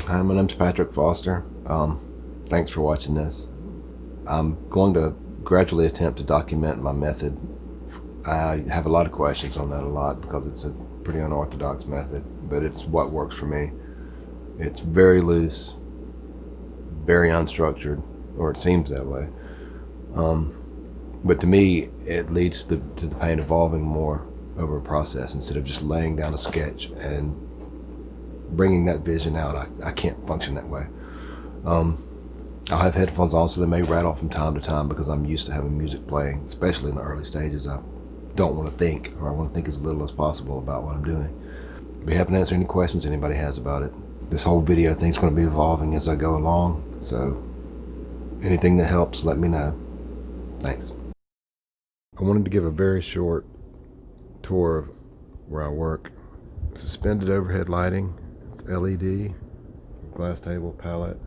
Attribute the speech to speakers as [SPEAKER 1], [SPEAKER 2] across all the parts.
[SPEAKER 1] Hi, my name's Patrick Foster. Thanks for watching this. I'm going to gradually attempt to document my method. I have a lot of questions on that because it's a pretty unorthodox method, but it's what works for me. It's very loose, very unstructured, or it seems that way. But to me, it leads to the paint evolving more over a process instead of just laying down a sketch and bringing that vision out. I can't function that way. I'll have headphones on, so they may rattle from time to time because I'm used to having music playing, especially in the early stages. I don't want to think, or I want to think as little as possible about what I'm doing. Be happy to answer any questions anybody has about it. This whole video thing's going to be evolving as I go along, so anything that helps, let me know. Thanks. I wanted to give a very short tour of where I work. Suspended overhead lighting. It's LED, glass table, palette,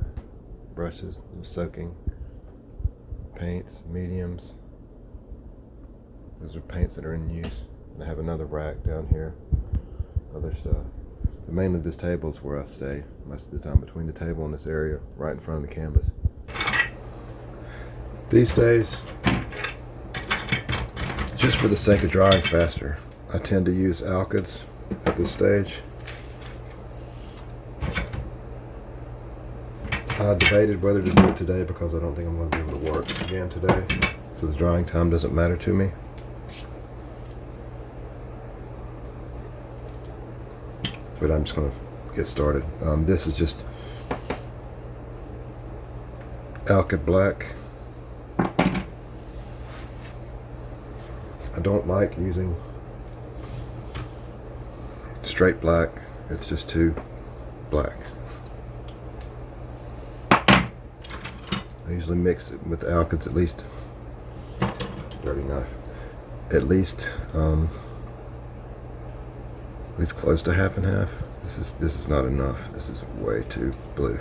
[SPEAKER 1] brushes, soaking, paints, mediums. Those are paints that are in use. And I have another rack down here, other stuff. But mainly this table is where I stay most of the time, between the table and this area, right in front of the canvas. These days, just for the sake of drying faster, I tend to use alkyds at this stage. I debated whether to do it today because I don't think I'm going to be able to work again today, so the drying time doesn't matter to me. But I'm just going to get started. This is just alkyd black. I don't like using straight black. It's just too black. I usually mix it with alkyds at least, dirty knife, at least close to half and half. This is not enough. This is way too blue.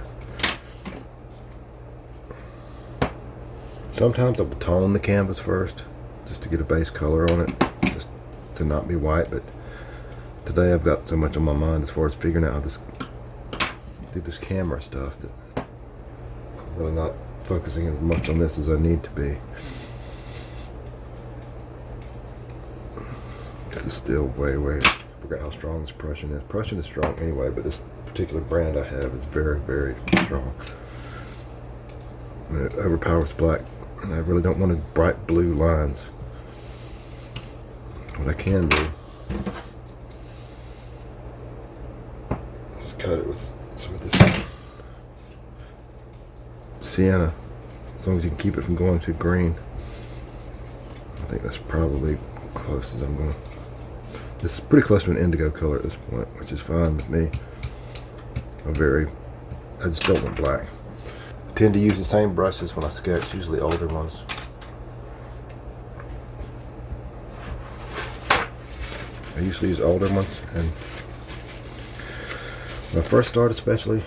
[SPEAKER 1] Sometimes I will tone the canvas first, just to get a base color on it, just to not be white. But today I've got so much on my mind as far as figuring out how do this camera stuff that I'm really not focusing as much on this as I need to be. This is still way, I forgot how strong this Prussian is. Prussian is strong anyway, but this particular brand I have is very, very strong. And it overpowers black, and I really don't want bright blue lines. What I can do is cut it with some of this sienna, as long as you can keep it from going too green. I think that's probably close as I'm going. This is pretty close to an indigo color at this point, which is fine with me. I just don't want black. I tend to use the same brushes when I sketch, usually older ones. I usually use older ones, and when I first start especially,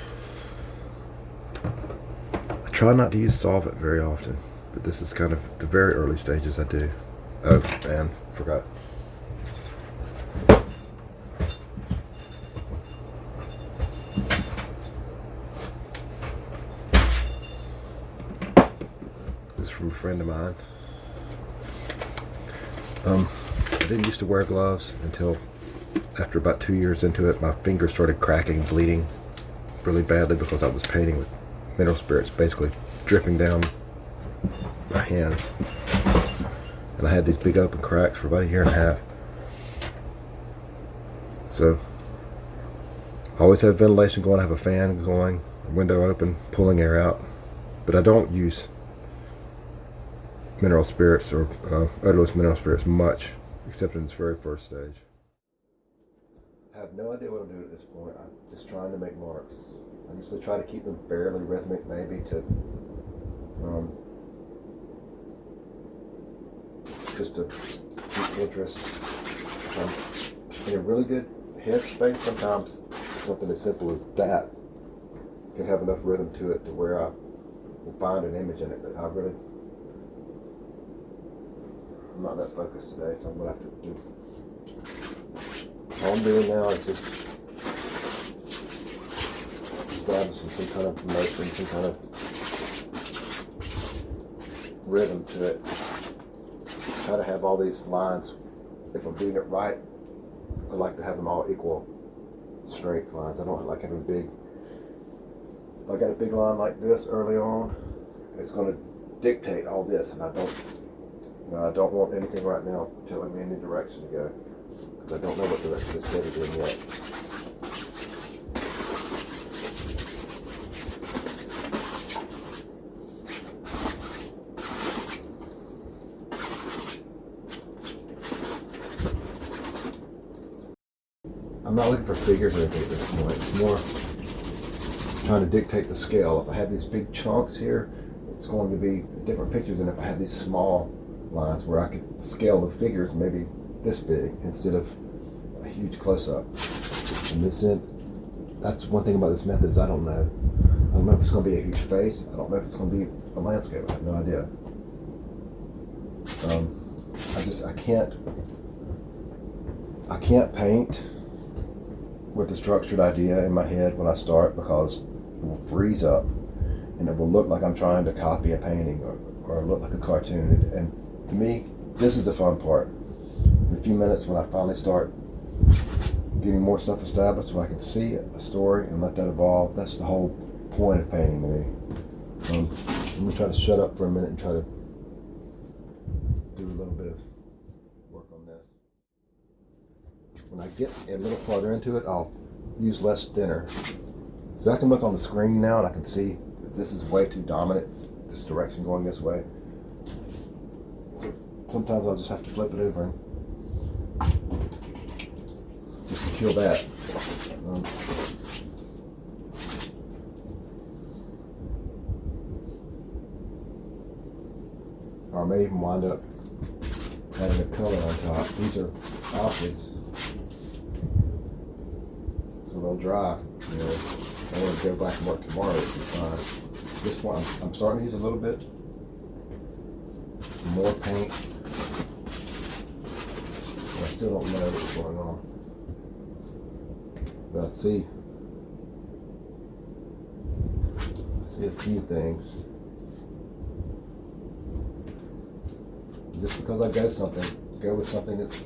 [SPEAKER 1] I try not to use solvent very often, but this is kind of the very early stages I do. Oh man, forgot. This is from a friend of mine. I didn't used to wear gloves until after about 2 years into it. My fingers started cracking, bleeding really badly because I was painting with mineral spirits basically dripping down my hands. And I had these big open cracks for about a year and a half. So I always have ventilation going, I have a fan going, a window open, pulling air out. But I don't use mineral spirits or odorless mineral spirits much, except in its very first stage. I have no idea what I'm doing at this point. I'm just trying to make marks. I usually try to keep them fairly rhythmic, maybe to just to keep interest. If I'm in a really good headspace, sometimes something as simple as that can have enough rhythm to it to where I will find an image in it. But I'm not that focused today, so I'm going to have to do. All I'm doing now is just establishing some kind of motion, some kind of rhythm to it. Try to have all these lines, if I'm doing it right, I like to have them all equal strength lines. I don't like having big, if I got a big line like this early on, it's going to dictate all this, and I don't want anything right now telling me any direction to go, because I don't know what direction this head is in yet. I'm not looking for figures or anything at this point. It's more trying to dictate the scale. If I have these big chunks here, it's going to be different pictures than if I have these small lines where I could scale the figures maybe this big instead of a huge close-up. And that's one thing about this method is I don't know. I don't know if it's going to be a huge face. I don't know if it's going to be a landscape. I have no idea. I can't paint with a structured idea in my head when I start, because it will freeze up and it will look like I'm trying to copy a painting or look like a cartoon. And to me, this is the fun part. In a few minutes, when I finally start getting more stuff established, when I can see a story and let that evolve, that's the whole point of painting to me. I'm going to try to shut up for a minute and try to do a little bit of work on this. When I get a little farther into it, I'll use less thinner. So I can look on the screen now and I can see that this is way too dominant, this direction going this way. So sometimes I'll just have to flip it over and just to kill that. Or I may even wind up adding a color on top. These are alphids, so they'll dry. You know, I want to go back and work tomorrow, it'll be fine. This one, I'm starting to use a little bit more paint. I still don't know what's going on, but I see a few things. Just because I go with something that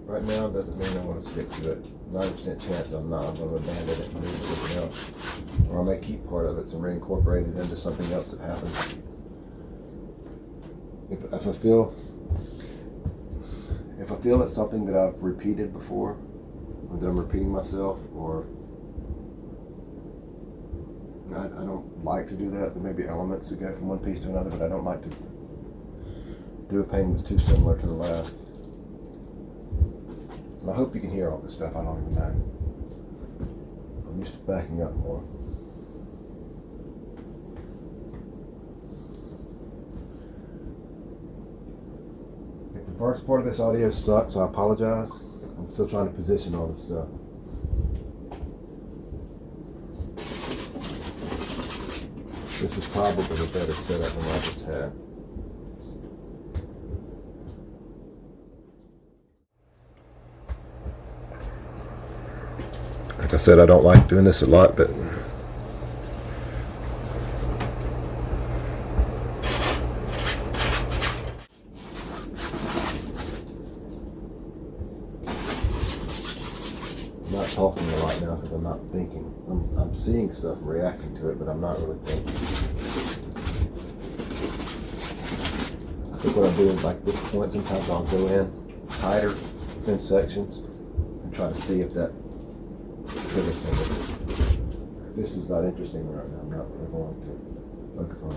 [SPEAKER 1] right now doesn't mean I want to stick to it. 90% chance I'm not. I'm going to abandon it and move to something else. Or I may keep part of it and reincorporate it into something else that happens. If I feel it's something that I've repeated before, or that I'm repeating myself, or I don't like to do that. There may be elements that go from one piece to another, but I don't like to do a painting that's too similar to the last. And I hope you can hear all this stuff. I don't even know. I'm used to backing up more. If the first part of this audio sucks, I apologize. I'm still trying to position all this stuff. This is probably a better setup than what I just had. Like I said, I don't like doing this a lot, but I'm not talking a lot now because I'm not thinking. I'm seeing stuff and reacting to it, but I'm not really thinking. I think what I do is, like at this point, sometimes I'll go in tighter in sections and try to see if that triggers something. This is not interesting right now. I'm not really going to focus on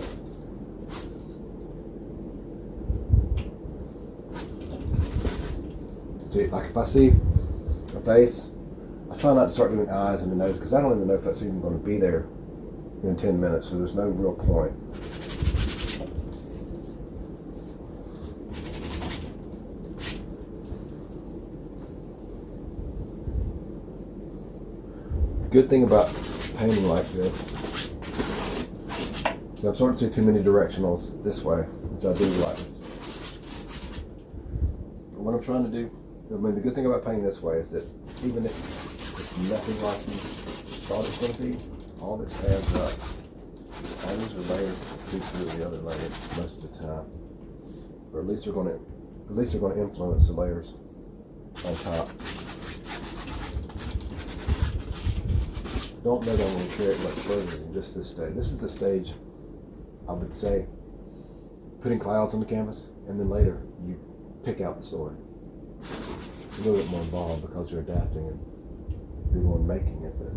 [SPEAKER 1] it. See, like if I see a face, I try not to start doing eyes and the nose, because I don't even know if that's even going to be there in 10 minutes, so there's no real point. The good thing about painting like this is I'm starting to see too many directionals this way, which I do like. But what I'm trying to do, the good thing about painting this way is that even if it's nothing like you thought it's going to be, all this adds up. All these are layers that feed through the other layers most of the time, or at least they're going to influence the layers on top. Don't know that I'm going to carry it much further than just this stage. This is the stage, I would say, putting clouds on the canvas, and then later you pick out the story. It's a little bit more involved because you're adapting and you're the one making it. But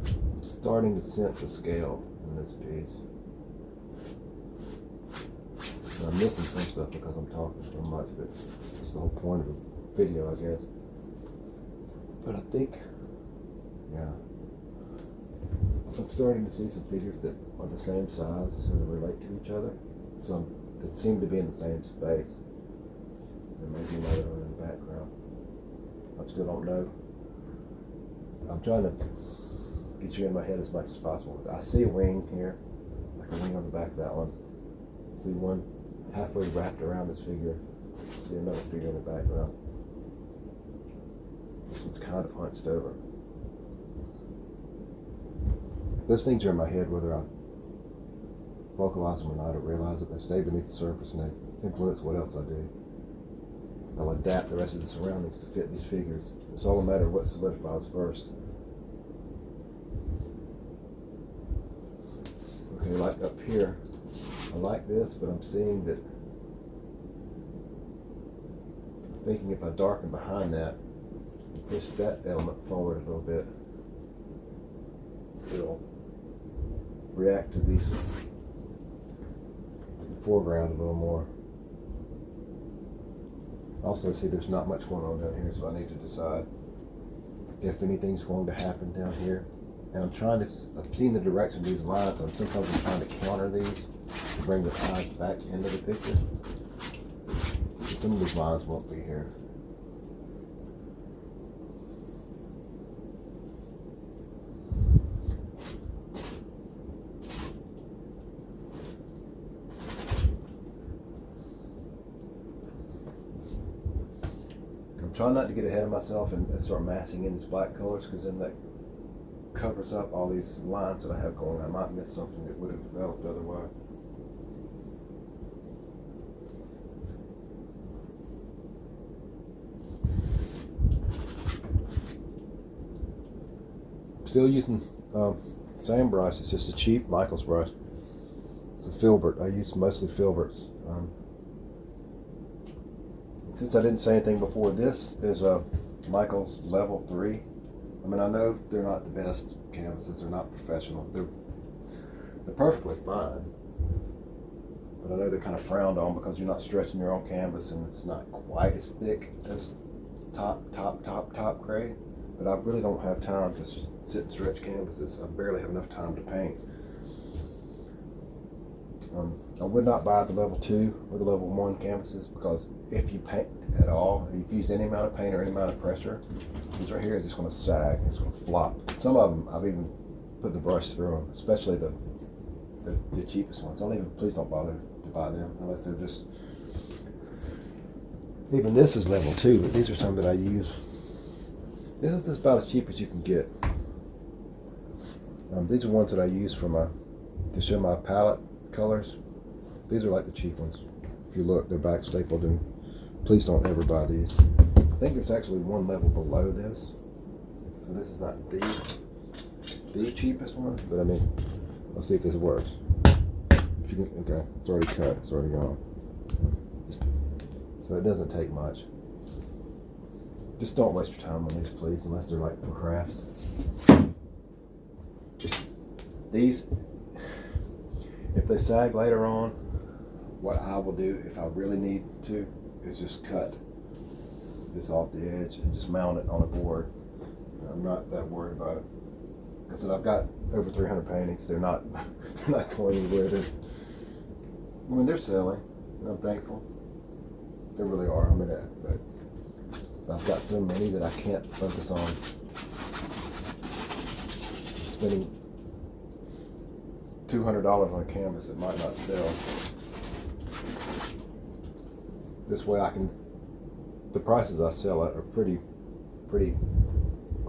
[SPEAKER 1] I'm starting to sense a scale in this piece. And I'm missing some stuff because I'm talking so much, but it's the whole point of the video, I guess. But I think, yeah, I'm starting to see some figures that are the same size, so they relate to each other. So they seem to be in the same space. And maybe another one in the background. I still don't know. I'm trying to get you in my head as much as possible. I see a wing here, like a wing on the back of that one. I see one halfway wrapped around this figure. I see another figure in the background. This one's kind of hunched over. Those things are in my head whether I vocalize them or not, or realize it. They stay beneath the surface and they influence what else I do. I'll adapt the rest of the surroundings to fit these figures. It's all a matter of what solidifies first. Okay, like up here, I like this, but I'm seeing that, I'm thinking if I darken behind that, and push that element forward a little bit, it'll react to these, to the foreground a little more. Also see there's not much going on down here, so I need to decide if anything's going to happen down here. And I'm seeing the direction of these lines, and sometimes I'm trying to counter these to bring the eyes back into the picture. So some of these lines won't be here. I'm trying not to get ahead of myself and start massing in these black colors, because then that covers up all these lines that I have going. I might miss something that would have developed otherwise. Still using same brush. It's just a cheap Michaels brush. It's a filbert. I use mostly filberts. Since I didn't say anything before, this is a Michaels Level 3. I mean, I know they're not the best canvases. They're not professional. They're perfectly fine. But I know they're kind of frowned on because you're not stretching your own canvas, and it's not quite as thick as top grade. But I really don't have time to sit and stretch canvases. I barely have enough time to paint. I would not buy the level 2 or the level 1 canvases, because if you paint at all, if you use any amount of paint or any amount of pressure, this right here is just going to sag. It's going to flop. Some of them I've even put the brush through them, especially the cheapest ones. Please don't bother to buy them unless they're just. Even this is level 2, but these are some that I use. This is just about as cheap as you can get. These are ones that I use to show my palette colors. These are like the cheap ones. If you look, they're back stapled, and please don't ever buy these. I think there's actually one level below this, so this is not the cheapest one, but I mean, let's see if this works. If you can, okay, it's already cut, it's already gone. So it doesn't take much. Just don't waste your time on these, please, unless they're like for crafts. These, if they sag later on, what I will do, if I really need to, is just cut this off the edge and just mount it on a board. I'm not that worried about it. Like I said, I've got over 300 paintings. They're not going anywhere. They're selling, and I'm thankful. They really are. I mean, but I've got so many that I can't focus on spending $200 on a canvas that might not sell. This way the prices I sell at are pretty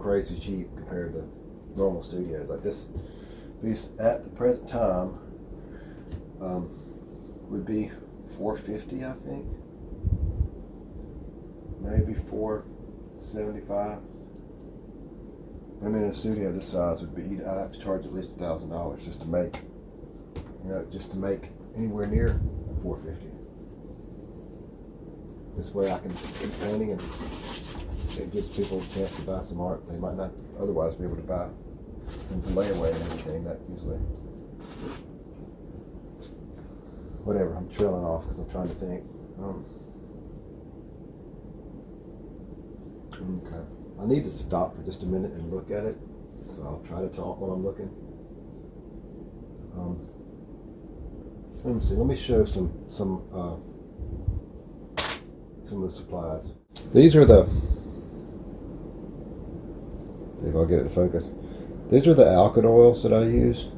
[SPEAKER 1] crazy cheap compared to normal studios. Like this piece at the present time would be $450, I think, maybe $475. But I mean, in a studio this size would be, I'd have to charge at least $1,000 just to make, just to make anywhere near $450. This way I can keep painting, and it gives people a chance to buy some art they might not otherwise be able to buy. And the layaway and everything, that usually, whatever, I'm trailing off because I'm trying to think. Okay. I need to stop for just a minute and look at it, so I'll try to talk while I'm looking. Let me see. Let me show some of the supplies. These are the. See if I'll get it to focus. These are the alkyd oils that I use.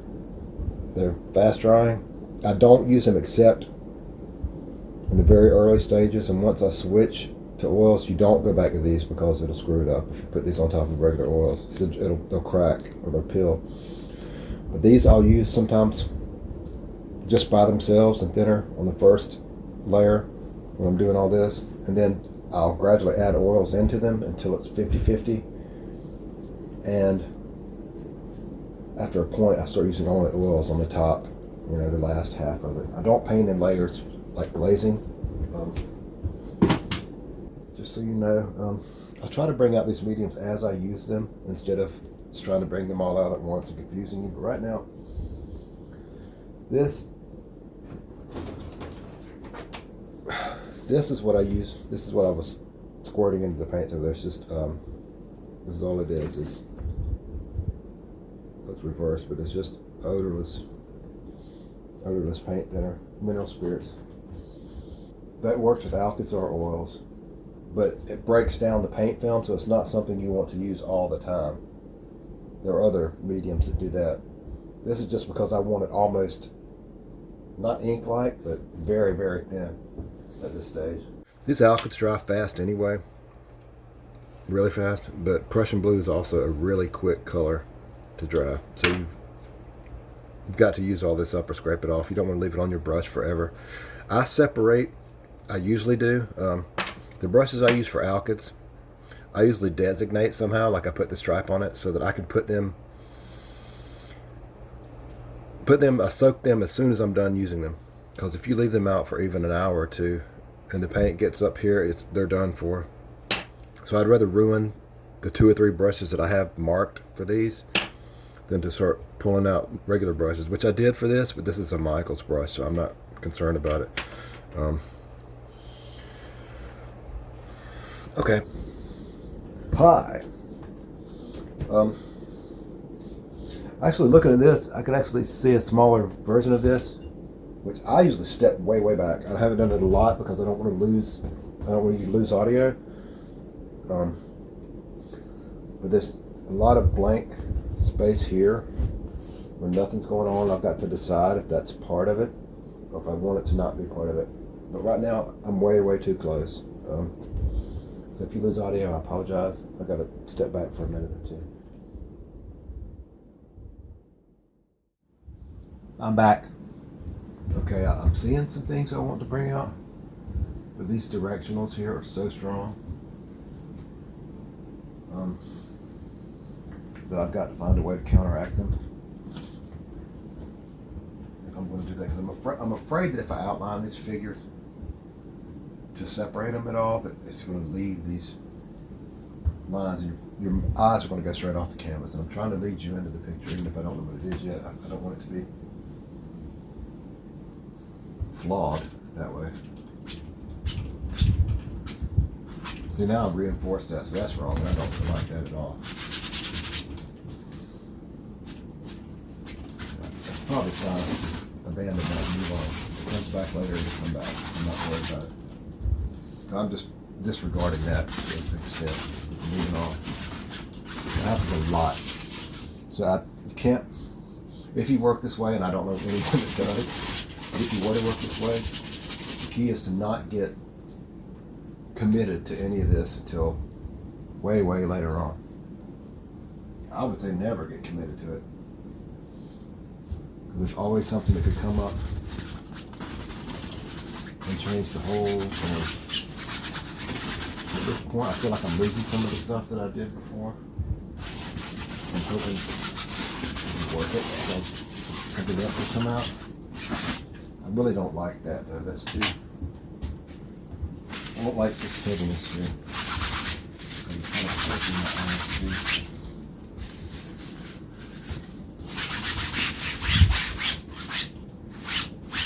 [SPEAKER 1] They're fast drying. I don't use them except in the very early stages, and once I switch to oils, you don't go back to these because it'll screw it up if you put these on top of regular oils. They'll crack or they'll peel. But these I'll use sometimes just by themselves and thinner on the first layer when I'm doing all this, and then I'll gradually add oils into them until it's 50-50, and after a point I start using only oils on the top, the last half of it. I don't paint in layers like glazing. Just so you know, I try to bring out these mediums as I use them instead of just trying to bring them all out at once and confusing you. But right now, this is what I use. This is what I was squirting into the paint. So there's just this is all it is. It's reversed, but it's just odorless paint thinner, mineral spirits. That works with alkyds or oils, but it breaks down the paint film, so it's not something you want to use all the time. There are other mediums that do that. This is just because I want it almost, not ink-like, but very, very thin at this stage. These alkyds dry fast anyway, really fast, but Prussian blue is also a really quick color to dry. So you've got to use all this up or scrape it off. You don't want to leave it on your brush forever. I separate, I usually do. The brushes I use for alkyds, I usually designate somehow, like I put the stripe on it so that I can I soak them as soon as I'm done using them. Because if you leave them out for even an hour or two and the paint gets up here, they're done for. So I'd rather ruin the 2 or 3 brushes that I have marked for these than to start pulling out regular brushes, which I did for this, but this is a Michaels brush, so I'm not concerned about it. Okay. Hi. Actually, looking at this, I can actually see a smaller version of this, which I usually step way, way back. I haven't done it a lot because I don't want you to lose audio. But there's a lot of blank space here where nothing's going on. I've got to decide if that's part of it or if I want it to not be part of it. But right now, I'm way, way too close. So if you lose audio, I apologize. I've got to step back for a minute or two. I'm back. Okay, I'm seeing some things I want to bring out, but these directionals here are so strong that I've got to find a way to counteract them if I'm going to do that. Because I'm afraid that if I outline these figures to separate them at all, that it's going to leave these lines, and your eyes are going to go straight off the canvas. And I'm trying to lead you into the picture, even if I don't know what it is yet. I don't want it to be flawed that way. See, now I've reinforced that, so that's wrong. I don't feel like that at all. Probably sign just abandon that and move on. If it comes back later, it'll come back. I'm not worried about it. So I'm just disregarding that to an extent. Moving on. That happens a lot. So you can't, if you work this way, and I don't know anyone that does, but if you were to work this way, the key is to not get committed to any of this until way, way later on. I would say never get committed to it. There's always something that could come up and change the whole thing. At this point, I feel like I'm losing some of the stuff that I did before. I'm hoping it'll work it because something else will come out. I really don't like that though. That's too. I don't like this heaviness here. It's kind of hurting my eyes too.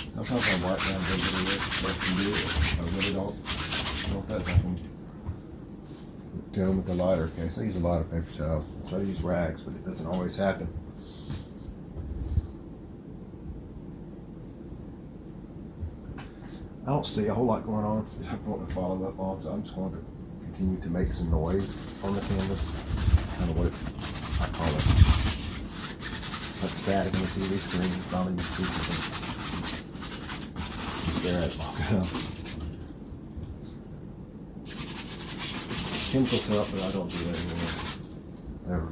[SPEAKER 1] Sometimes I wipe down a little bit of this, but can do it. I really don't know if that's I can go with the lighter case. I use a lot of paper towels. I try to use rags, but it doesn't always happen. I don't see a whole lot going on that I want to follow up on, so I'm just going to continue to make some noise on the canvas. Kind of what I call it. Like static on the TV screen. Finally you see something. Stare at it long enough. Chemicals help, but I don't do that anymore. Ever.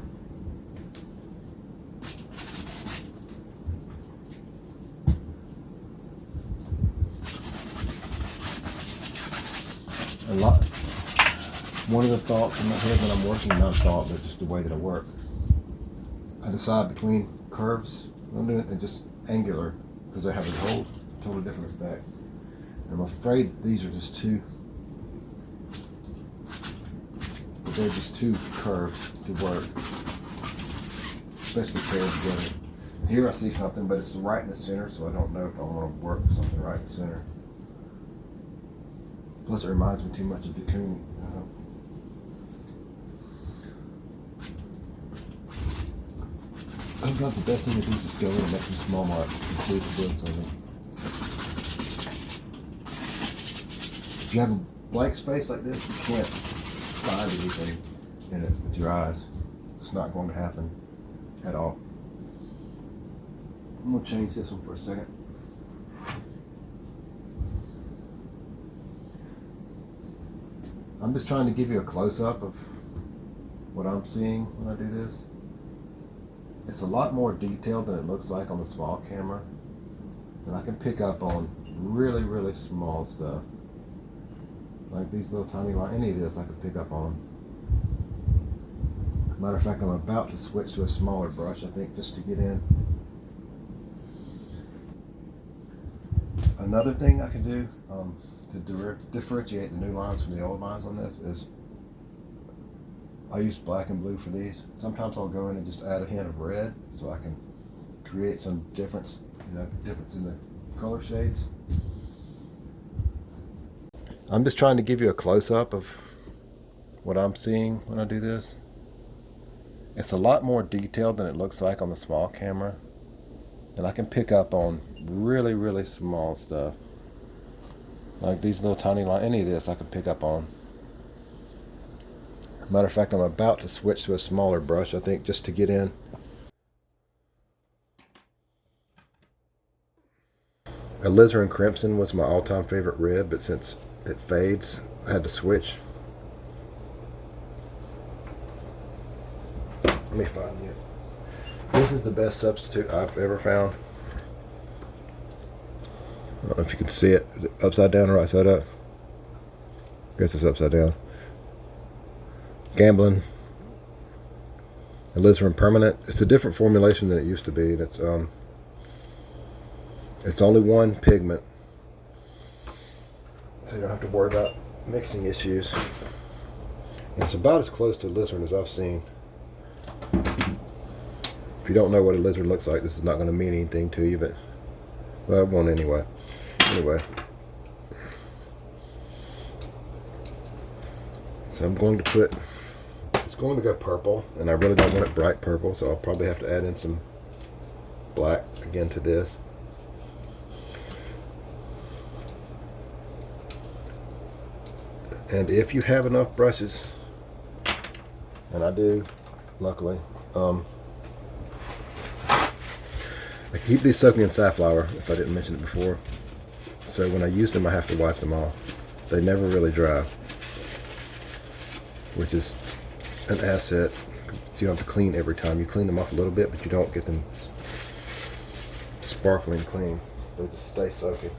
[SPEAKER 1] One of the thoughts in my head when I'm working, not a thought, but just the way that I work, I decide between curves I'm doing and just angular, because they have a whole totally different effect. And I'm afraid these are just too, but they're just too curved to work, especially paired together. And here I see something, but it's right in the center, so I don't know if I want to work something right in the center. Plus, it reminds me too much of the coon. Sometimes the best thing to do is just go in and make some small marks and see if it builds something. If you have a blank space like this, you can't find anything in it with your eyes. It's just not going to happen at all. I'm going to change this one for a second. I'm just trying to give you a close-up of what I'm seeing when I do this. It's a lot more detailed than it looks like on the small camera. And I can pick up on really, really small stuff. Like these little tiny lines, any of this I can pick up on. Matter of fact, I'm about to switch to a smaller brush, I think, just to get in. Another thing I can do to differentiate the new lines from the old lines on this is I use black and blue for these. Sometimes I'll go in and just add a hint of red so I can create some difference, difference in the color shades. I'm just trying to give you a close-up of what I'm seeing when I do this. It's a lot more detailed than it looks like on the small camera. And I can pick up on really, really small stuff. Like these little tiny lines, any of this I can pick up on. Matter of fact, I'm about to switch to a smaller brush, I think, just to get in. Alizarin Crimson was my all-time favorite red, but since it fades, I had to switch. Let me find you. This is the best substitute I've ever found. I don't know if you can see it. Is it upside down or right side up? I guess it's upside down. Gambling. Alizarin Permanent. It's a different formulation than it used to be. It's only one pigment, so you don't have to worry about mixing issues. And it's about as close to alizarin as I've seen. If you don't know what a lizard looks like, this is not going to mean anything to you, but well, it won't anyway. Anyway, so I'm going to put, it's going to go purple, and I really don't want it bright purple, so I'll probably have to add in some black again to this. And if you have enough brushes, and I do, luckily, I keep these soaking in safflower, if I didn't mention it before. So when I use them, I have to wipe them off. They never really dry, which is an asset. So you don't have to clean every time. You clean them off a little bit, but you don't get them sparkling clean. They just stay soaking.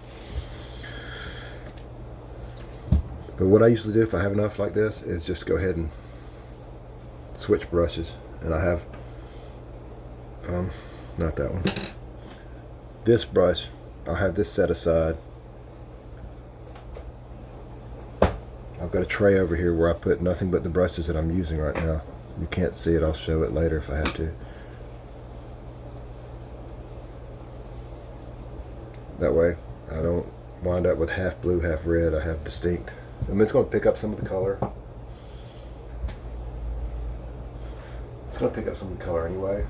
[SPEAKER 1] But what I usually do if I have enough like this is just go ahead and switch brushes. And I have, not that one. This brush, I'll have this set aside. I've got a tray over here where I put nothing but the brushes that I'm using right now. You can't see it, I'll show it later if I have to. That way I don't wind up with half blue, half red. I have distinct. I'm just going to pick up some of the color. It's going to pick up some of the color anyway.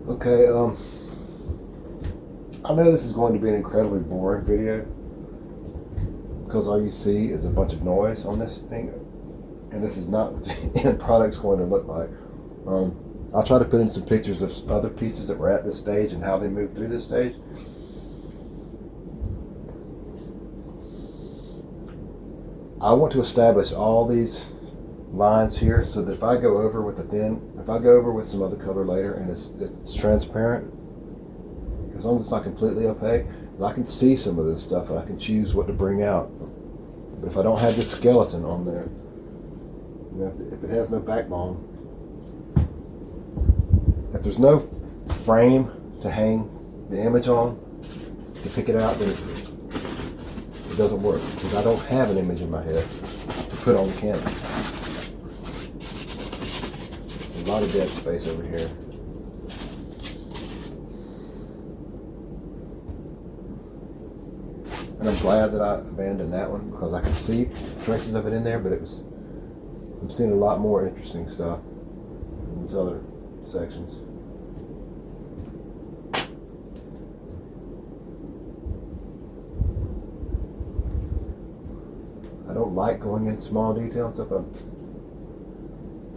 [SPEAKER 1] Okay, I know this is going to be an incredibly boring video because all you see is a bunch of noise on this thing, and this is not what the end product's going to look like. I'll try to put in some pictures of other pieces that were at this stage and how they moved through this stage. I want to establish all these lines here so that if I go over with some other color later and it's transparent, as long as it's not completely opaque, I can see some of this stuff and I can choose what to bring out. But if I don't have this skeleton on there, you know, if it has no backbone, if there's no frame to hang the image on to pick it out, then it doesn't work because I don't have an image in my head to put on the canvas. A lot of dead space over here. And I'm glad that I abandoned that one because I could see traces of it in there, but I'm seeing a lot more interesting stuff in these other sections. I don't like going in small detail and stuff, but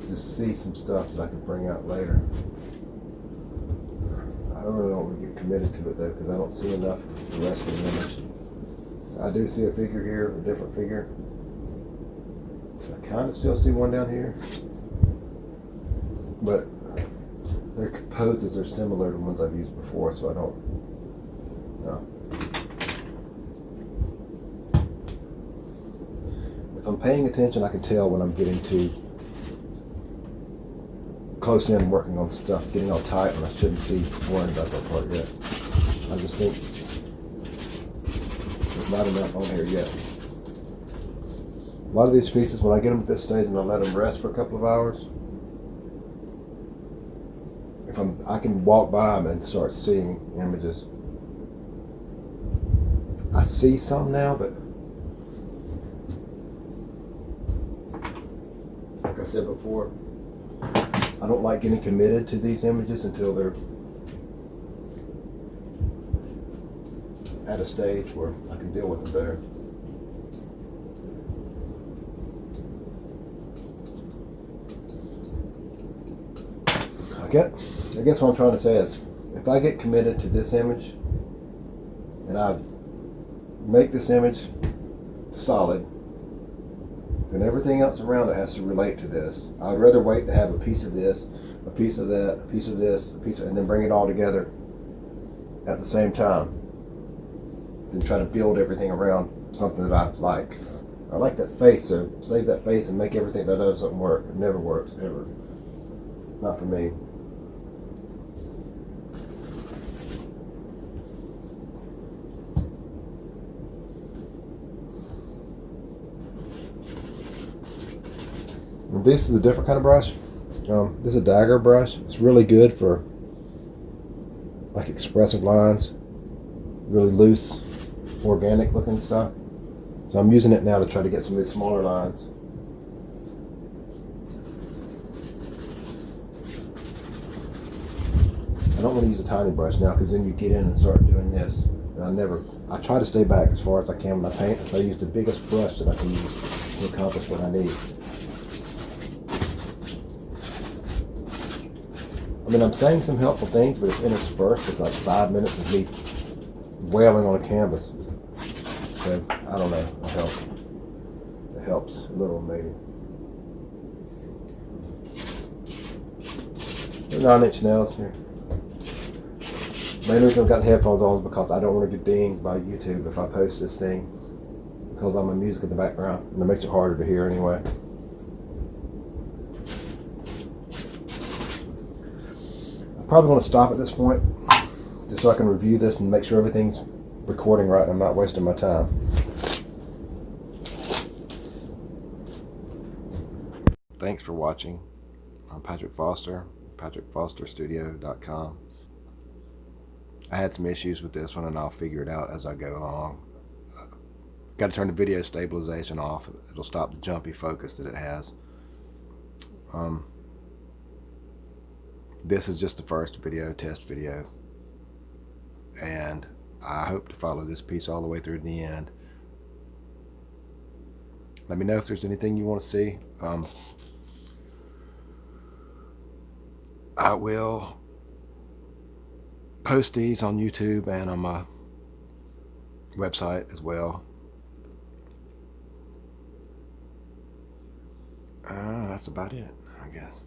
[SPEAKER 1] just see some stuff that I can bring out later. I really don't want to get committed to it though, because I don't see enough of the rest of the image. I do see a figure here, a different figure. I kind of still see one down here, but their poses are similar to ones I've used before, so I don't know. If I'm paying attention, I can tell when I'm getting too close in working on stuff, getting all tight when I shouldn't be worrying about that part yet. I just think there's not enough on here yet. A lot of these pieces, when I get them at this stage and I let them rest for a couple of hours, I can walk by them and start seeing images. I see some now, but like I said before, I don't like getting committed to these images until they're at a stage where I can deal with them better. I guess what I'm trying to say is, if I get committed to this image and I make this image solid, then everything else around it has to relate to this. I'd rather wait to have a piece of this, a piece of that, a piece of this, a piece of, and then bring it all together at the same time than try to build everything around something that I like. I like that face, so save that face and make everything that doesn't work. It never works, ever. Not for me. This is a different kind of brush. This is a dagger brush. It's really good for like expressive lines, really loose, organic looking stuff. So I'm using it now to try to get some of these smaller lines. I don't want to use a tiny brush now because then you get in and start doing this. And I try to stay back as far as I can when I paint. I use the biggest brush that I can use to accomplish what I need. I mean, I'm saying some helpful things, but it's interspersed with like 5 minutes of me wailing on a canvas. So, I don't know. It helps a little, maybe. The 9-inch nails here. Main reason I've got headphones on is because I don't want to get dinged by YouTube if I post this thing, because I'm in music in the background, and it makes it harder to hear anyway. Probably want to stop at this point just so I can review this and make sure everything's recording right and I'm not wasting my time. Thanks for watching. I'm Patrick Foster, patrickfosterstudio.com. I had some issues with this one and I'll figure it out as I go along. Got to turn the video stabilization off. It'll stop the jumpy focus that it has. This is just the first test video, and I hope to follow this piece all the way through to the end. Let me know if there's anything you want to see. I will post these on YouTube and on my website as well. That's about it, I guess.